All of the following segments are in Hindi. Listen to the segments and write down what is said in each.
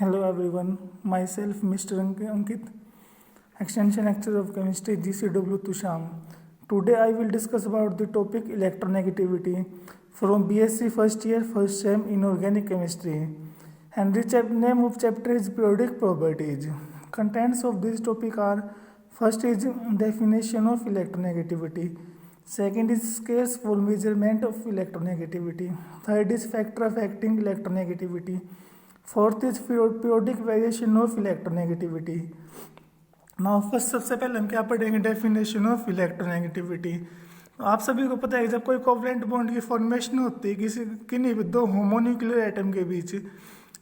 Hello everyone, myself Mr. Ankit, Extension Lecturer of Chemistry GCW Tusham. Today I will discuss about the topic electronegativity from BSc first year first sem in organic chemistry. And the name of chapter is periodic properties. Contents of this topic are: first is definition of electronegativity, second is scales for measurement of electronegativity, third is factor affecting electronegativity, fourth is periodic variation of electronegativity. Now first सबसे पहले हम क्या पढ़ेंगे, डेफिनेशन ऑफ इलेक्ट्रोनेगेटिविटी. तो आप सभी को पता है जब कोई कोवलेंट बॉन्ड की फॉर्मेशन होती है किसी किन्हीं भी दो होमोन्यूक्लियर एटम के बीच,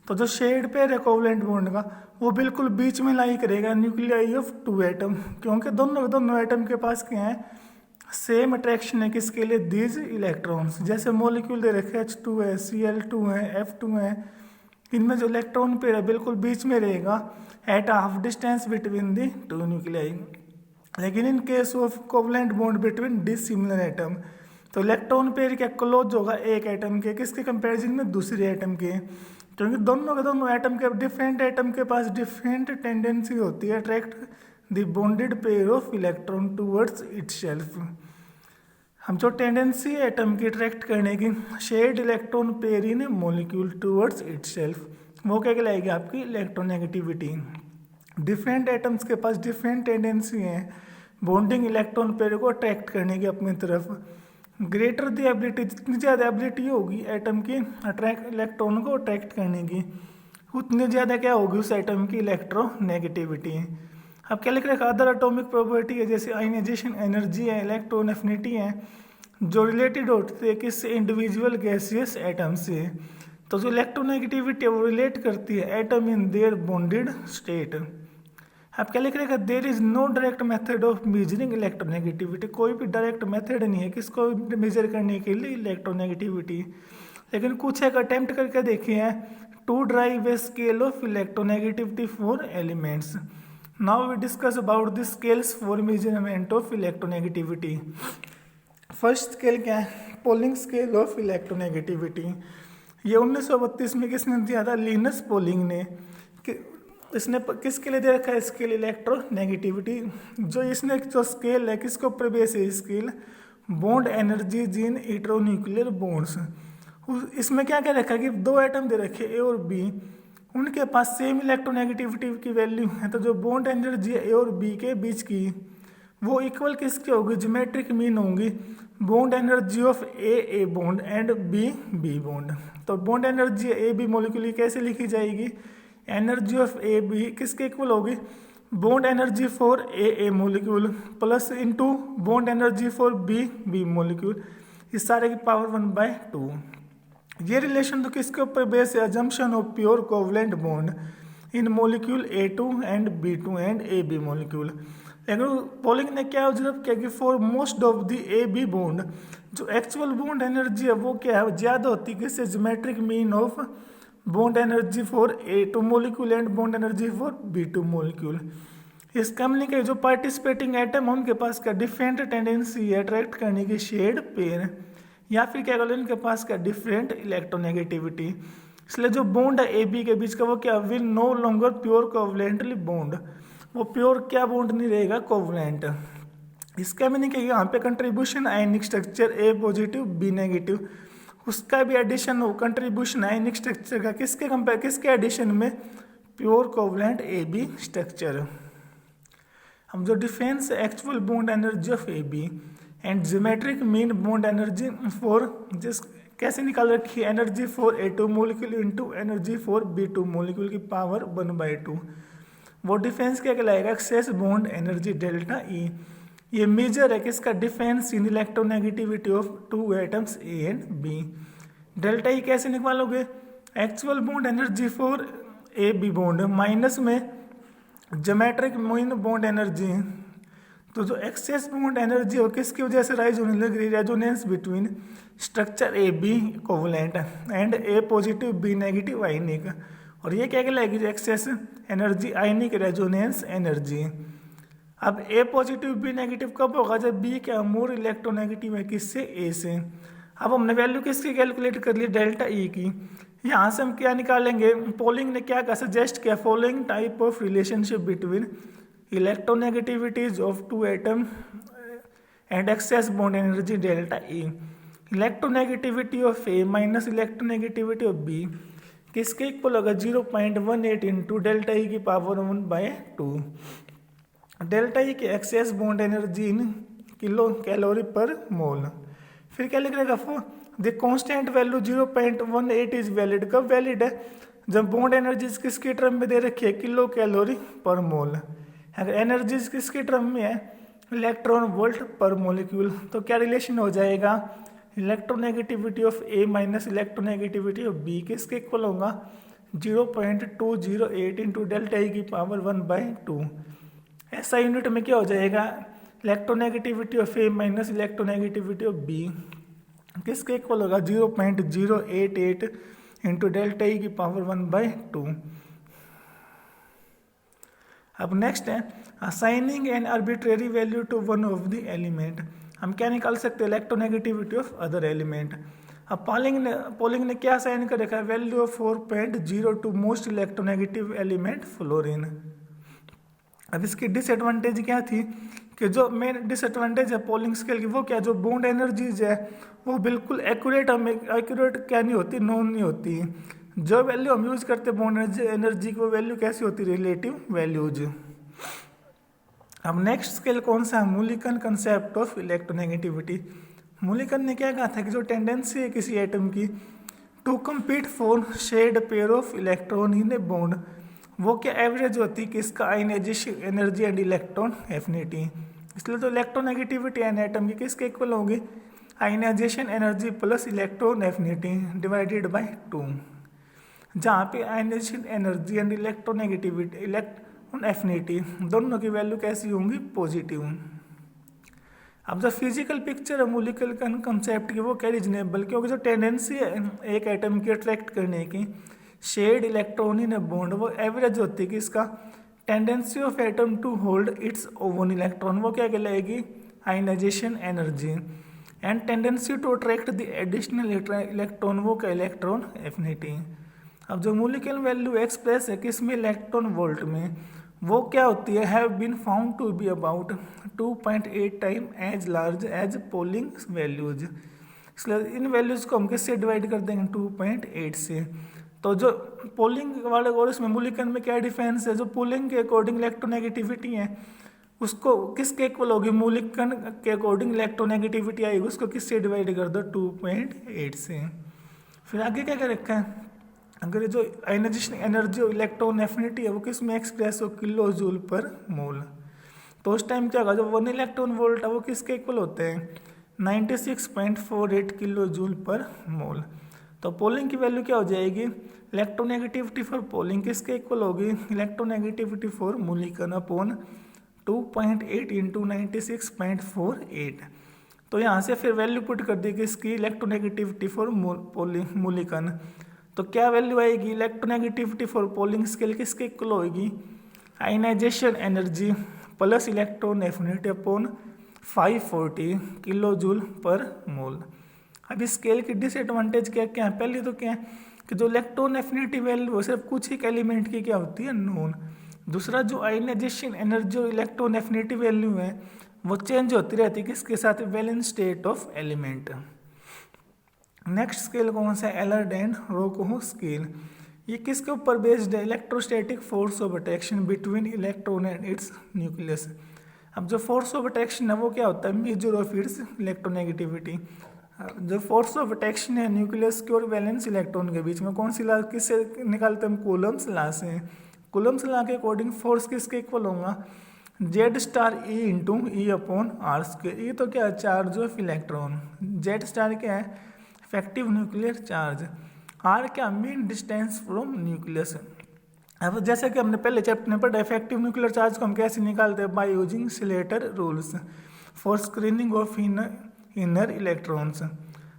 तो जो शेड पेयर है कोवलेंट बॉन्ड का वो बिल्कुल बीच में लाई करेगा न्यूक्लियाई ऑफ टू एटम, क्योंकि दोनों एटम के पास क्या है, सेम अट्रैक्शन है किसके लिए, दीज इलेक्ट्रॉन्स. जैसे मॉलिक्यूल दे रखे H2 है, Cl2 है, F2 है, इनमें जो इलेक्ट्रॉन पेयर है बिल्कुल बीच में रहेगा at half distance between the two nuclei. लेकिन in case of covalent bond between dissimilar atom, तो इलेक्ट्रॉन पेयर क्या क्लोज होगा एक एटम के, किसके कंपैरिजन में, दूसरे एटम के, क्योंकि दोनों एटम के डिफरेंट एटम के पास डिफरेंट टेंडेंसी होती है attract the bonded pair of electron towards itself. हम जो टेंडेंसी है एटम की अट्रैक्ट करने की, शेयर्ड इलेक्ट्रॉन पेयर इन मॉलिक्यूल टूवर्ड्स इटसेल्फ, वो क्या कहलाएगी आपकी इलेक्ट्रोनेगेटिविटी. डिफरेंट एटम्स के पास डिफरेंट टेंडेंसी है बॉन्डिंग इलेक्ट्रॉन पेयर को अट्रैक्ट करने की अपनी तरफ. ग्रेटर द एबिलिटी, जितनी ज़्यादा एबिलिटी होगी एटम की अट्रैक्ट इलेक्ट्रॉन को अट्रैक्ट करने की, उतनी ज़्यादा क्या होगी उस एटम की इलेक्ट्रोनेगेटिविटी. अब क्या लिख रखा, अदर एटॉमिक प्रॉपर्टी है जैसे आयनाइजेशन एनर्जी है, इलेक्ट्रॉन एफिनिटी है, जो रिलेटेड होते हैं किससे, इंडिविजुअल गैसियस एटम से. तो जो इलेक्ट्रोनेगेटिविटी है वो रिलेट करती है atom in their bonded state. अब क्या लिख रखा, there is no direct method of measuring electronegativity, कोई भी डायरेक्ट मेथड नहीं है किसको मेजर करने के लिए इलेक्ट्रोनेगेटिविटी. लेकिन कुछ एक अटेम्प्ट करके देखिए हैं to drive a scale of electronegativity for elements. Now we discuss about the scales for measurement of electronegativity. First scale क्या है, पोलिंग स्केल ऑफ इलेक्ट्रोनेगेटिविटी. ये 1932 में किसने दिया था, लिनस पोलिंग ने. इसने किसके लिए दे रखा है स्केल इलेक्ट्रोनेगेटिविटी. जो इसने जो स्केल है किसके ऊपर बेस है scale, bond energies in heteronuclear bonds. इसमें क्या क्या रखा है कि दो एटम दे रखे ए और बी, उनके पास सेम इलेक्ट्रोनेगेटिविटी की वैल्यू है, तो जो बॉन्ड एनर्जी है ए और बी के बीच की वो इक्वल किसकी होगी, ज्योमेट्रिक मीन होंगी bond energy of A bond and B bond. तो bond energy A B molecule कैसे लिखी जाएगी, एनर्जी ऑफ ए बी किसके इक्वल होगी, bond energy for A molecule plus into bond energy for B molecule, इस सारे की पावर 1/2. ये रिलेशन तो किसके ऊपर बेस है, assumption of pure covalent bond in molecule A2 and B2 and AB molecule. लेकिन पोलिंग ने क्या ऑब्जर्व किया कि for most of the AB bond जो एक्चुअल बॉन्ड एनर्जी है वो क्या है, ज़्यादा होती है किससे, geometric mean of bond energy for A2 molecule and bond energy for B2 molecule. इसका मतलब कि जो पार्टिसिपेटिंग एटम उनके पास का डिफरेंट टेंडेंसी है अट्रैक्ट करने की शेड पेयर, या फिर क्या कहते हैं इनके पास क्या डिफरेंट इलेक्ट्रोनेगेटिविटी. इसलिए जो बॉन्ड है ए बी के बीच का वो क्या, will no longer pure covalently bond, वो प्योर क्या बॉन्ड नहीं रहेगा, कोवलेंट. इसका मीनिंग क्या, यहाँ पे contribution ionic structure A positive B negative, उसका भी एडिशन हो कंट्रीब्यूशन आयनिक स्ट्रक्चर का किसके एडिशन में, pure covalent A B structure. हम जो difference actual bond energy of A B and geometric mean bond energy for जिस कैसे निकाल रखी है, energy for A2 molecule into energy for B2 molecule की पावर 1/2. वो डिफरेंस क्या कहलाएगा, excess bond energy delta E. ये मेजर है किसका, difference in electronegativity of two atoms A and B. Delta E कैसे निकालोगे, actual bond energy for AB bond minus में ज्योमेट्रिक मीन बॉन्ड एनर्जी. तो जो एक्सेस बॉन्ड एनर्जी हो किसकी वजह से राइज होने लग रही, resonance between structure A B covalent and A positive B negative ionic. और ये क्या कहलाएगी, excess energy ionic resonance energy. अब ए पॉजिटिव बी नेगेटिव कब होगा, जब बी क्या मोर इलेक्ट्रोनेगेटिव है किससे, ए से. अब हमने वैल्यू किसकी कैलकुलेट कर ली, डेल्टा ई की. यहाँ से हम क्या निकालेंगे, पोलिंग ने क्या सजेस्ट किया, following type of relationship between electronegativities of two atom and excess bond energy delta E. Electronegativity of A minus electronegativity of B किसके इक्वल होगा 0.18 इंटू डेल्टा ई की पावर 1/2। डेल्टा ई की excess bond energy in kilo calorie per mole. फिर क्या लिख रहेगा, the constant value 0.18 is valid. कब वैलिड है, जब बॉन्ड एनर्जीज किसकी टर्म में दे रखी है, किलो कैलोरी पर मोल। अगर एनर्जीज किसकी टर्म में है, इलेक्ट्रॉन वोल्ट पर मोलिक्यूल। तो क्या रिलेशन हो जाएगा, electronegativity of A minus electronegativity of B किसके इक्वल होगा 0.208 इंटू डेल्टा ई की पावर 1/2। ऐसा यूनिट में क्या हो जाएगा, electronegativity of A minus electronegativity of B किसके इक्वल होगा 0.088 इंटू डेल्टा ई की पावर 1/2। अब नेक्स्ट है assigning an arbitrary value to one of the element. हम क्या निकाल सकते हैं, इलेक्ट्रोनेगेटिविटी ऑफ अदर एलिमेंट। अब पोलिंग ने क्या साइन कर रखा है, value of 4.02 most electronegative element fluorine. अब इसकी डिसएडवांटेज क्या थी कि जो मेन डिसएडवांटेज है पोलिंग स्केल की वो क्या, जो बॉन्ड एनर्जीज है वो बिल्कुल एक्यूरेट क्या नहीं होती, नोन नहीं होती। जो वैल्यू हम यूज करते हैं बॉन्ड एनर्जी की वो वैल्यू कैसी होती है, रिलेटिव वैल्यूज। अब नेक्स्ट स्केल कौन सा है, Mulliken concept of electronegativity. Mulliken ने क्या कहा था कि जो टेंडेंसी है किसी एटम की to compete for shared pair of electron in a bond, वो क्या एवरेज होती है कि इसका ionisation energy and electron affinity. इसलिए तो इलेक्ट्रोनेगेटिविटी एन एटम की किसके इक्वल होगी, ionisation energy plus electron affinity divided by 2, जहाँ पे ionisation energy and electronegativity electron affinity दोनों की वैल्यू कैसी होंगी, पॉजिटिव। अब जो फिजिकल पिक्चर है मूलिकल कंसेप्ट की वो क्या रीजनेबल, क्योंकि जो टेंडेंसी है एक एटम की अट्रैक्ट करने की शेड इलेक्ट्रॉन इन बॉन्ड वो एवरेज होती है कि इसका tendency of atom to hold its own electron वो क्या कहलाएगी, ionisation energy, and tendency to attract the additional electron वो क्या, इलेक्ट्रॉन एफिनिटी। अब जो मूलिकल वैल्यू एक्सप्रेस है किसमें, इलेक्ट्रॉन वोल्ट में, वो क्या होती है, have been found to be about 2.8 time as large as Pauling values. इसलिए इन वैल्यूज को हम किससे डिवाइड कर देंगे, 2.8 से। तो जो पोलिंग वाले और इसमें मूलिकन में क्या डिफरेंस है, जो पोलिंग के अकॉर्डिंग इलेक्ट्रोनेगेटिविटी है उसको किसके इक्वल होगी, मूलिकन के अकॉर्डिंग इलेक्ट्रोनेगेटिविटी आएगी उसको किससे डिवाइड कर दो, 2.8 से। फिर आगे क्या कर रखा है, अगर जो आयनाइजेशन एनर्जी और इलेक्ट्रॉन एफिनिटी है वो किस में एक्सप्रेस हो, किलो जूल पर मोल। तो उस टाइम क्या होगा, जो 1 इलेक्ट्रॉन वोल्ट है वो किसके इक्वल होते हैं, 96.48 किलो जूल पर मोल। तो पोलिंग की वैल्यू क्या हो जाएगी, इलेक्ट्रोनेगेटिविटी फॉर पोलिंग किसके इक्वल होगी, electronegativity for Mulliken upon 2.8 into 96.48। तो यहाँ से फिर वैल्यू पुट कर दी किसकी, इलेक्ट्रोनेगेटिविटी फॉर मूलिकन। तो क्या वैल्यू आएगी, इलेक्ट्रोनेगेटिविटी फॉर पोलिंग स्केल किसके इक्वल होगी, ionisation energy plus electron affinity upon 540 kilo joule per mole. अब इस स्केल की डिसएडवांटेज क्या क्या है, पहले तो क्या है कि जो इलेक्ट्रॉन एफिनिटी वैल्यू सिर्फ कुछ ही एलिमेंट की क्या होती है, नोन। दूसरा जो आयनाइजेशन एनर्जी और इलेक्ट्रॉन एफिनिटी वैल्यू है वो चेंज होती रहती है किसके साथ, valence state of element. Next scale कौन सा है, एलर्ड एंड रोकोहो स्केल। ये किसके ऊपर बेस्ड है, electrostatic force of attraction between electron and it's nucleus. अब जो फोर्स ऑफ अट्रैक्शन है वो क्या होता है, मेजर ऑफ इट्स इलेक्ट्रोनेगेटिविटी। जो फोर्स ऑफ अट्रैक्शन है न्यूक्लियस के और वैलेंस इलेक्ट्रॉन के बीच में कौन सी लॉ किससे निकालते हैं हम, कूलम्स लॉ से। कूलम्स लॉ के अकॉर्डिंग फोर्स किसके इक्वल होगा, Z star E into E upon R square. ये तो क्या है, charge of electron. Z star क्या है, इफेक्टिव न्यूक्लियर चार्ज। आर क्या, मीन डिस्टेंस फ्रॉम न्यूक्लियस। अब जैसे कि हमने पहले चैप्टर में पढ़ा, इफेक्टिव न्यूक्लियर चार्ज को हम कैसे निकालते हैं, by using Slater rules for screening of inner electrons.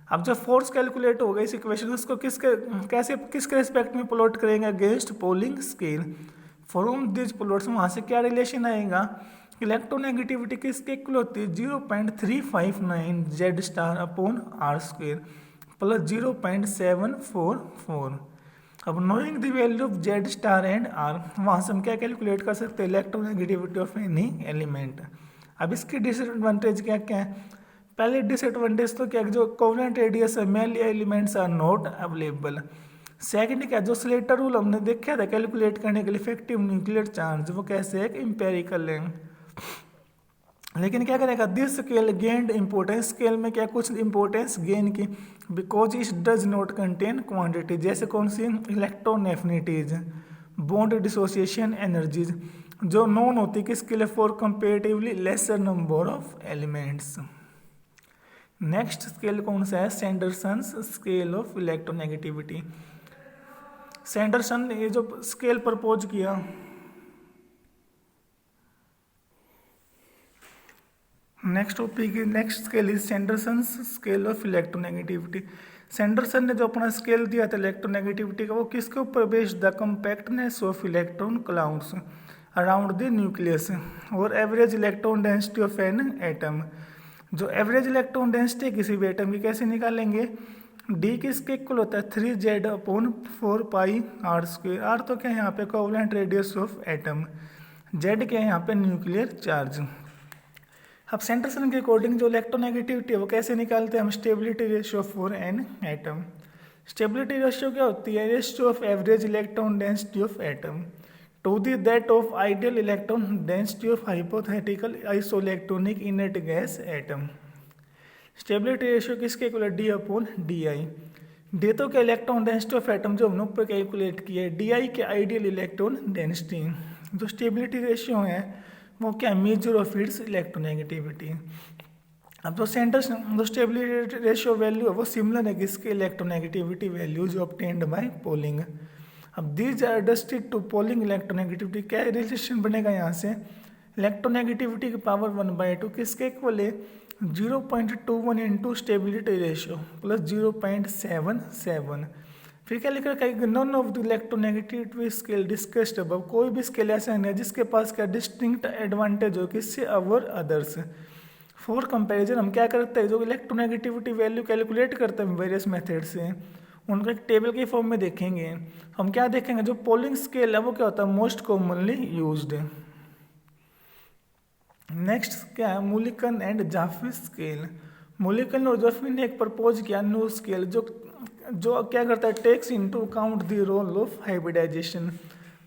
अब जब फोर्स कैलकुलेट हो गई इस इक्वेशन उसको किसके रिस्पेक्ट में प्लॉट करेंगे, against polling scale. From this plots वहाँ से क्या रिलेशन आएगा, इलेक्ट्रोनेगेटिविटी किसके इक्वल होती है, 0.359 Z star upon R square plus 0.744। अब knowing the value of Z star and R, वहाँ से हम क्या कैलकुलेट कर सकते हैं, इलेक्ट्रोनेगेटिविटी ऑफ एनी एलिमेंट। अब इसकी डिसएडवांटेज क्या क्या है? पहले डिसएडवांटेज तो क्या, जो कोवेलेंट रेडियस है मेल elements are not available. Second क्या, जो स्लेटर रूल हमने देखा था कैलकुलेट करने के लिए इफेक्टिव न्यूक्लियर चार्ज, वो कैसे है कि इम्पेरिकल है। लेकिन क्या करेगा, this scale gained importance, scale में क्या कुछ इंपॉर्टेंस गेन की, because it does not contain quantity, जैसे कौन सी, electron affinities, bond dissociation energies, जो नॉन होती किसके लिए, for comparatively lesser number of elements. Next scale कौन सा है, Sanderson's scale of electronegativity. Sanderson ने ये जो स्केल प्रपोज किया, next topic next scale is Sanderson scale of electronegativity. Sanderson ने जो अपना स्केल दिया था इलेक्ट्रोनेगेटिविटी का, वो किसके ऊपर based, the compactness of electron clouds around the nucleus और average electron density of an atom. जो एवरेज इलेक्ट्रॉन डेंसिटी है किसी भी एटम की कैसे निकालेंगे, डी किसके इक्वल होता है, 3Z/4 pi are square. Are तो क्या है यहाँ पे covalent radius of atom, Z क्या है यहाँ पे न्यूक्लियर चार्ज। अब सैंडरसन के अकॉर्डिंग जो इलेक्ट्रोनेगेटिविटी है वो कैसे निकालते हैं हम, stability ratio for an atom. Stability ratio क्या होती है, ratio of average electron density of atom to the that of ideal electron density of hypothetical isoelectronic inert gas atom. Stability ratio किसके इक्वल है, D/DI। डी तो क्या इलेक्ट्रॉन डेंसिटी ऑफ एटम जो हमने ऊपर कैलकुलेट किया है, DI के आइडियल इलेक्ट्रॉन डेंसिटी। जो स्टेबिलिटी रेशियो है वो क्या, मेजर ऑफ इट्स इलेक्ट्रोनेगेटिविटी। अब जो जो स्टेबिलिटी रेशियो वैल्यू है वो सिमिलर है किसके, इलेक्ट्रोनेगेटिविटी वैल्यू जो ऑब्टेन्ड बाय पोलिंग। अब these are adjusted to Pauling electronegativity, क्या रिलेशन बनेगा यहाँ से, इलेक्ट्रोनेगेटिविटी की पावर 1/2 किसके इक्वल है, 0.21 इंटू स्टेबिलिटी रेशियो प्लस 0.77। फिर क्या लिख रखा है, none of the electronegativity scale discussed above, कोई भी स्केल ऐसा नहीं है जिसके पास क्या डिस्टिंक्ट एडवांटेज हो किससे, अवर अदर्स। फॉर कंपैरिजन हम क्या करते हैं, जो इलेक्ट्रोनेगेटिविटी वैल्यू कैलकुलेट करते हैं वेरियस मेथड से, उनका एक टेबल के फॉर्म में देखेंगे। हम क्या देखेंगे, जो पोलिंग स्केल है वो क्या होता है, मोस्ट कॉमनली यूज्ड। नेक्स्ट क्या है, मुलिकन एंड जाफी स्केल। मुलिकन और जाफी ने एक प्रपोज किया न्यू स्केल जो क्या करता है, takes into account the role of hybridisation.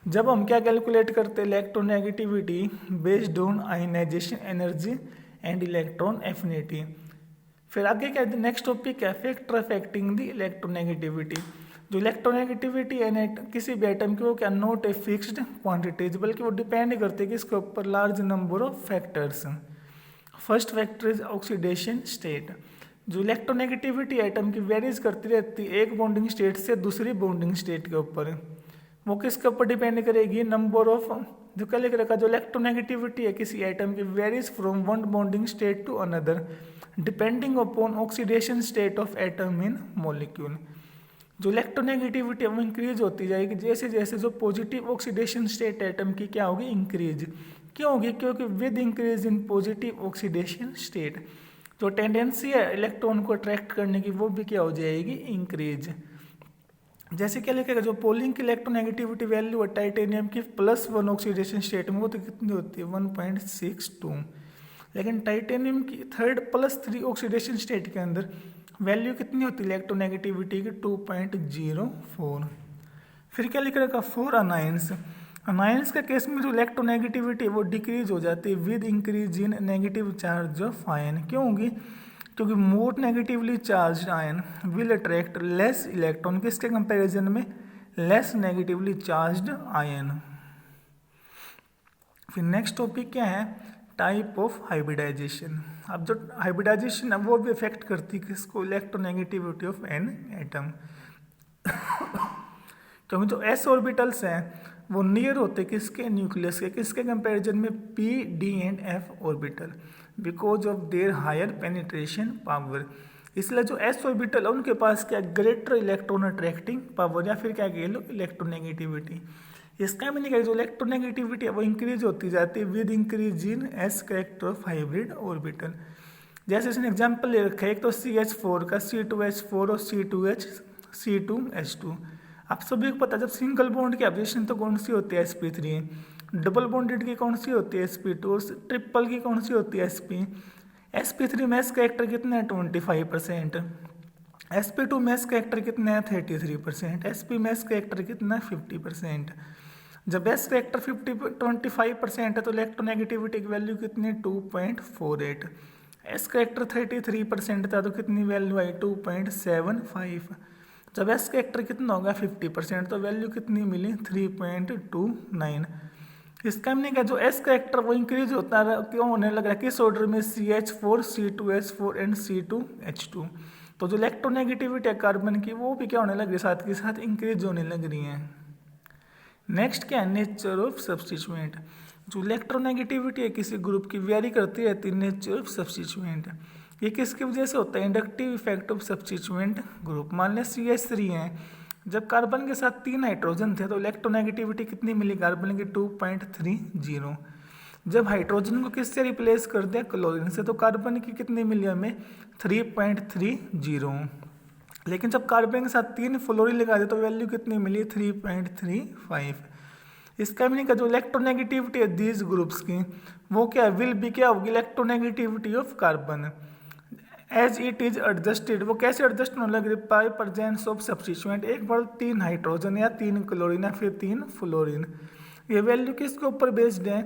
जब हम क्या कैलकुलेट करते हैं, electronegativity based on ionisation energy and electron affinity. फिर आगे क्या है, नेक्स्ट टॉपिक है फैक्टर अफेक्टिंग द इलेक्ट्रोनेगेटिविटी। जो इलेक्ट्रोनेगेटिविटी है किसी भी एटम की, वो क्या नॉट ए फिक्स्ड क्वांटिटीज, बल्कि वो डिपेंड करते हैं किसके ऊपर, large number of factors. First factor is oxidation state. जो इलेक्ट्रोनेगेटिविटी एटम की वेरीज करती रहती है एक बॉन्डिंग स्टेट से दूसरी बॉन्डिंग स्टेट के ऊपर, वो किसके ऊपर डिपेंड करेगी, नंबर ऑफ, जो क्या लिख रखा, जो इलेक्ट्रोनेगेटिविटी है किसी एटम की varies from one bonding state to another depending upon oxidation state of atom in molecule. जो इलेक्ट्रोनेगेटिविटी है वो इंक्रीज होती जाएगी जैसे जैसे जो पॉजिटिव ऑक्सीडेशन स्टेट एटम की क्या होगी, इंक्रीज। क्यों होगी, क्योंकि with increase in positive oxidation state जो टेंडेंसी है इलेक्ट्रॉन को अट्रैक्ट करने की वो भी क्या हो जाएगी, इंक्रीज। जैसे क्या लिखेगा, जो पोलिंग की इलेक्ट्रोनेगेटिविटी वैल्यू है टाइटेनियम की +1 ऑक्सीडेशन स्टेट में वो तो कितनी होती है, 1.62। लेकिन टाइटेनियम की थर्ड +3 ऑक्सीडेशन स्टेट के अंदर वैल्यू कितनी होती है इलेक्ट्रोनेगेटिविटी की, 2.04। फिर क्या लिख रखा, 4 अनायंस। अनायंस के केस में जो इलेक्ट्रोनेगेटिविटी वो डिक्रीज हो जाती है with increase in negative charge of ion. क्यों होगी, क्योंकि more negatively charge ion will attract less electron किसके कंपैरिजन में, लेस नेगेटिवली चार्ज्ड आयन। फिर नेक्स्ट टॉपिक क्या है, टाइप ऑफ हाइब्रिडाइजेशन। अब जो हाइब्रिडाइजेशन है वो भी इफेक्ट करती है किसको, इलेक्ट्रोनेगेटिविटी ऑफ एन एटम। क्योंकि जो एस ऑर्बिटल्स हैं वो नियर होते किसके, न्यूक्लियस के, किसके कंपैरिजन में, P, D and F orbital, because of their higher penetration power. इसलिए जो एस ऑर्बिटल है उनके पास क्या, ग्रेटर इलेक्ट्रॉन अट्रैक्टिंग पावर या फिर क्या कह लो इलेक्ट्रोनेगेटिविटी। इसका मीनिंग है जो इलेक्ट्रोनेगेटिविटी है वो इंक्रीज होती जाती है with increase in S character of hybrid orbital. जैसे इसने एग्जाम्पल ले रखा है, एक तो CH4 का, C2H4 और C2H2। आप सभी को पता है जब सिंगल बॉन्ड की एब्रेशन तो कौन सी होती है sp3, डबल बॉन्डेड की कौन सी होती है sp2 और ट्रिपल की कौन सी होती है sp। sp3 में इसका कैरेक्टर कितना है 25%, sp2 में इसका कैरेक्टर कितना है 33%, sp में इसका कैरेक्टर कितना है 50%। जब एस कैरेक्टर 25% है तो इलेक्ट्रोनेगेटिविटी की वैल्यू कितनी है 2.48, एस कैरेक्टर 33% था तो कितनी वैल्यू आई 2.75। जब एस कैरेक्टर कितना होगा 50% तो वैल्यू कितनी मिली 3.29। इसका हमने कहा जो एस कैरेक्टर वो इंक्रीज होता है क्यों होने लग रहा है किस ऑर्डर में CH4 C2H4 एंड C2H2। तो जो इलेक्ट्रोनेगेटिविटी है कार्बन की वो भी क्या होने लग रही है साथ के साथ इंक्रीज होने लग रही है। नेक्स्ट क्या है नेचर ऑफ सब्स्टिट्यूएंट। जो इलेक्ट्रोनेगेटिविटी है किसी ग्रुप की वेरी करती रहती है नेचर ऑफ सब्स्टिट्यूएंट। ये किसकी वजह से होता है inductive effect of substituent group. मान लें CH3 है, जब कार्बन के साथ 3 हाइड्रोजन थे तो इलेक्ट्रोनेगेटिविटी कितनी मिली कार्बन की 2.30। जब हाइड्रोजन को किससे रिप्लेस कर दिया क्लोरीन से तो कार्बन की कितनी मिली हमें 3.30। लेकिन जब कार्बन के साथ 3 फ्लोरीन लगा दिया तो वैल्यू कितनी मिली 3.35। इसका मीनिंग का जो इलेक्ट्रोनेगेटिविटी है दीज ग्रुप्स की वो क्या विल बी क्या होगी electronegativity of carbon as it is adjusted. वो कैसे एडजस्ट होने लग रही बाय प्रेजेंस ऑफ सब्स्टिट्यूएंट, एक बार 3 हाइड्रोजन या 3 क्लोरीन या फिर 3 फ्लोरीन। ये वैल्यू किसके ऊपर बेस्ड है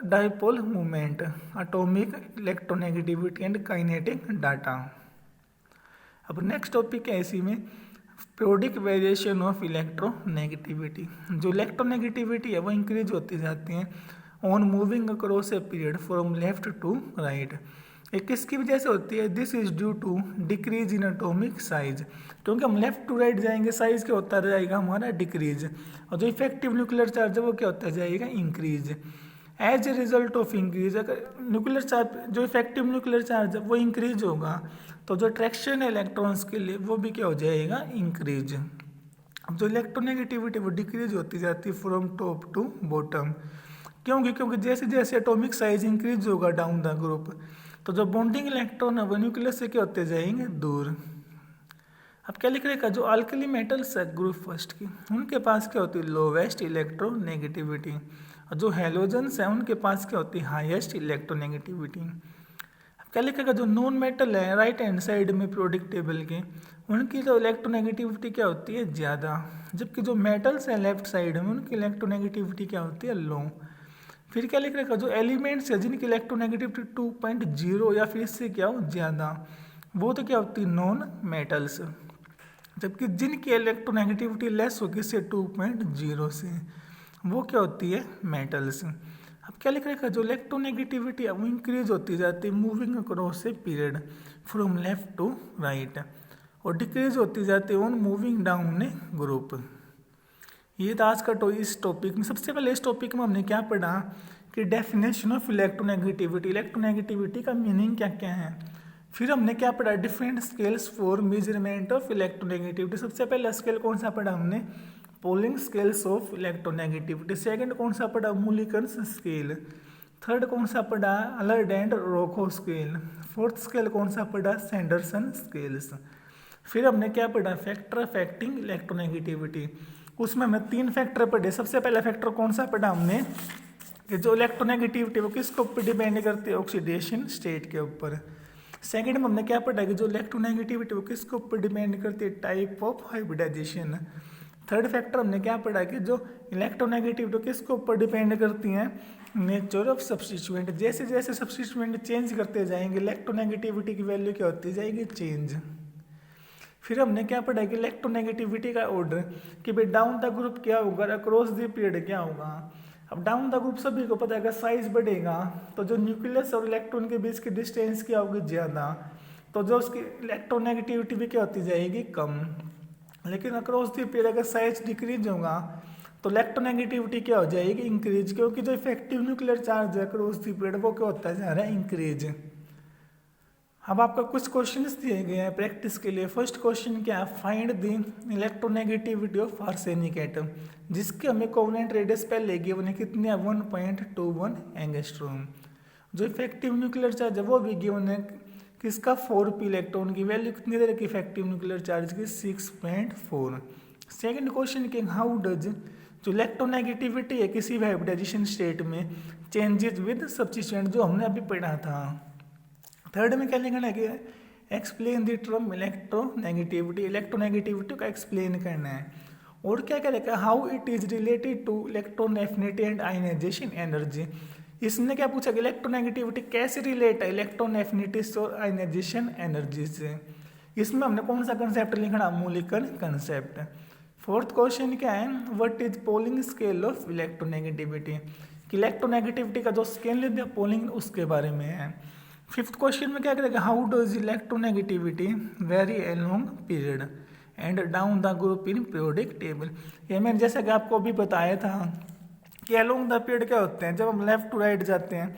dipole movement, atomic electronegativity and kinetic data. अब नेक्स्ट टॉपिक है इसी में पीरियोडिक वेरिएशन ऑफ इलेक्ट्रोनेगेटिविटी। जो इलेक्ट्रोनेगेटिविटी है वो इंक्रीज होती जाती है on moving across a period from left to right. ये किसकी वजह से होती है this is due to decrease in atomic size. क्योंकि हम लेफ्ट टू राइट जाएंगे साइज क्या होता जाएगा हमारा डिक्रीज, और जो इफेक्टिव न्यूक्लियर चार्ज है वो क्या होता जाएगा increase. As a result of increase अगर न्यूक्लियर चार्ज जो इफेक्टिव न्यूक्लियर चार्ज है वो इंक्रीज होगा तो जो अट्रैक्शन है इलेक्ट्रॉन्स के लिए वो भी क्या हो जाएगा इंक्रीज। अब जो इलेक्ट्रोनेगेटिविटी वो डिक्रीज होती जाती है फ्रॉम टॉप टू बॉटम। क्योंकि जैसे जैसे एटॉमिक साइज इंक्रीज होगा डाउन द ग्रुप तो जो बॉन्डिंग इलेक्ट्रॉन है वो न्यूक्लियस से क्या होते जाएंगे दूर। अब क्या लिख रहे जो अल्कली मेटल्स है ग्रुप फर्स्ट की उनके पास क्या होती है लोवेस्ट इलेक्ट्रोनेगेटिविटी, और जो हेलोजन्स है उनके पास क्या होती है हाईएस्ट इलेक्ट्रोनेगेटिविटी। क्या लिखेगा जो नॉन मेटल है राइट हैंड साइड में पीरियोडिक टेबल के उनकी जो इलेक्ट्रोनेगेटिविटी क्या होती है ज़्यादा, जबकि जो मेटल्स है लेफ्ट साइड में उनकी इलेक्ट्रोनेगेटिविटी क्या होती है लो। फिर क्या लिख रखा जो एलिमेंट्स है जिनकी इलेक्ट्रोनेगेटिविटी 2.0 या फिर इससे क्या हो ज़्यादा वो तो क्या होती है नॉन मेटल्स, जबकि जिनकी इलेक्ट्रोनेगेटिविटी लेस होगी इससे 2.0 से वो क्या होती है मेटल्स। अब क्या लिख रखा जो इलेक्ट्रोनेगेटिविटी है वो इंक्रीज होती जाती है moving across a period from left to right, और डिक्रीज होती जाती है on moving down a group. ये था आज का इस टॉपिक में। सबसे पहले इस टॉपिक में हमने क्या पढ़ा कि डेफिनेशन ऑफ इलेक्ट्रोनेगेटिविटी, इलेक्ट्रोनेगेटिविटी का मीनिंग क्या क्या है। फिर हमने क्या पढ़ा different scales for measurement of electronegativity. सबसे पहला स्केल कौन सा पढ़ा हमने polling scales of electronegativity. Second कौन सा पढ़ा मुलिकन्स स्केल। थर्ड कौन सा पढ़ा अलर्ड एंड रोको स्केल। फोर्थ स्केल कौन सा पढ़ा सैंडरसन स्केल्स। फिर हमने क्या पढ़ा फैक्टर अफेक्टिंग इलेक्ट्रोनेगेटिविटी। उसमें हमने 3 फैक्टर पढ़े। सबसे पहला फैक्टर कौन सा पढ़ा हमने कि जो इलेक्ट्रोनेगेटिविटी वो किसके ऊपर डिपेंड करती है ऑक्सीडेशन स्टेट के ऊपर। सेकंड में हमने क्या पढ़ा कि जो इलेक्ट्रोनेगेटिविटी वो किसके ऊपर डिपेंड करती है type of hybridisation. Third factor हमने क्या पढ़ा कि जो इलेक्ट्रोनेगेटिविटी किसके ऊपर डिपेंड करती हैं नेचर ऑफ सब्स्टिट्यूएंट। जैसे जैसे सब्स्टिट्यूएंट चेंज करते जाएंगे इलेक्ट्रोनेगेटिविटी की वैल्यू क्या होती जाएगी चेंज। फिर हमने क्या पढ़ा कि इलेक्ट्रोनेगेटिविटी का ऑर्डर कि भाई डाउन द ग्रुप क्या होगा अक्रॉस द पीरियड क्या होगा। अब डाउन द ग्रुप सभी को पता है अगर साइज बढ़ेगा तो जो न्यूक्लियस और इलेक्ट्रॉन के बीच की डिस्टेंस क्या होगी ज़्यादा, तो जो उसकी इलेक्ट्रोनेगेटिविटी भी क्या होती जाएगी कम। लेकिन अक्रॉस द पीरियड अगर साइज डिक्रीज होगा तो इलेक्ट्रोनेगेटिविटी क्या हो जाएगी इंक्रीज, क्योंकि जो इफेक्टिव न्यूक्लियर चार्ज है अक्रॉस द पीरियड वो क्या होता जा रहा है इंक्रीज। अब आपका कुछ क्वेश्चंस दिए गए हैं प्रैक्टिस के लिए। फर्स्ट क्वेश्चन क्या है find the electronegativity of arsenic atom, जिसके हमें कोवेलेंट रेडियस पहले गिवन है कितने 1.21 एंगस्ट्रॉम। जो इफेक्टिव न्यूक्लियर चार्ज है वो भी गिवन है किसका 4p इलेक्ट्रॉन की वैल्यू कितनी दे रखी इफेक्टिव न्यूक्लियर चार्ज की 6.4। सेकंड क्वेश्चन के हाउ डज जो इलेक्ट्रोनेगेटिविटी है किसी भी हाइब्रिडाइजेशन स्टेट में चेंजेस विद सब्स्टिट्यूएंट, जो हमने अभी पढ़ा था। थर्ड में क्या लिखना है कि explain the term electronegativity, electronegativity का एक्सप्लेन करना है। और क्या क्या लिखा है, how it is related to electron affinity and ionisation energy. इसने क्या पूछा कि इलेक्ट्रोनेगेटिविटी कैसे रिलेट है इलेक्ट्रॉन एफिनिटी और आयनाइजेशन एनर्जी से। इसमें हमने कौन सा कंसेप्ट लिखना, मूलिकन कंसेप्ट। फोर्थ क्वेश्चन क्या है, what is polling scale of electronegativity, कि इलेक्ट्रोनेगेटिविटी का जो स्केल है पोलिंग उसके बारे में है। फिफ्थ क्वेश्चन में क्या करेगा, how does electronegativity very along period and down the group in periodic table. ये मैंने जैसा कि आपको अभी बताया था कि अलोंग द पीरियड क्या होते हैं, जब हम लेफ्ट टू राइट जाते हैं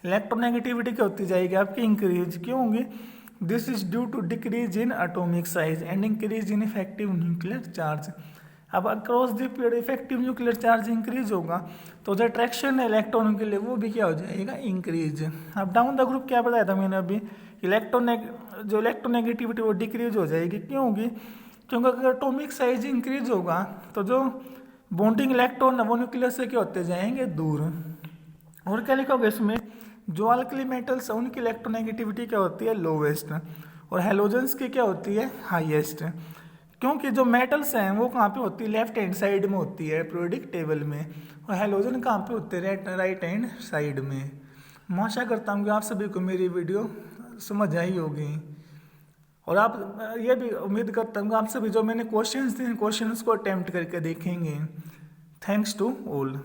इलेक्ट्रोनेगेटिविटी क्या होती जाएगी आपकी, इंक्रीज। क्यों होंगी, this is due to decrease in atomic size and increase in effective nuclear charge. अब across the period effective nuclear charge increase होगा तो जो अट्रैक्शन है इलेक्ट्रॉनों के लिए वो भी क्या हो जाएगा, इंक्रीज। अब डाउन द ग्रुप क्या बताया था मैंने अभी, जो इलेक्ट्रोनेगेटिविटी वो डिक्रीज हो जाएगी। क्यों होगी, क्योंकि अगर एटॉमिक साइज इंक्रीज होगा तो जो बॉन्डिंग इलेक्ट्रॉन है वो न्यूक्लियस से क्या होते जाएंगे, दूर। और क्या लिखा होगा इसमें, जो अल्कली मेटल्स है उनकी इलेक्ट्रोनेगेटिविटी क्या होती है, लोवेस्ट, और हेलोजेंस की क्या होती है, हाईएस्ट। क्योंकि जो मेटल्स हैं वो कहाँ पे होती है, लेफ्ट हैंड साइड में होती है पीरियोडिक टेबल में, और हेलोजन कहाँ पे होते हैं, राइट हैंड साइड में। मैं आशा करता हूँ कि आप सभी को मेरी वीडियो समझ आई होगी, और आप ये भी उम्मीद करता हूँ कि आप सभी जो मैंने क्वेश्चंस थे क्वेश्चंस को अटेम्प्ट करके देखेंगे। Thanks to all.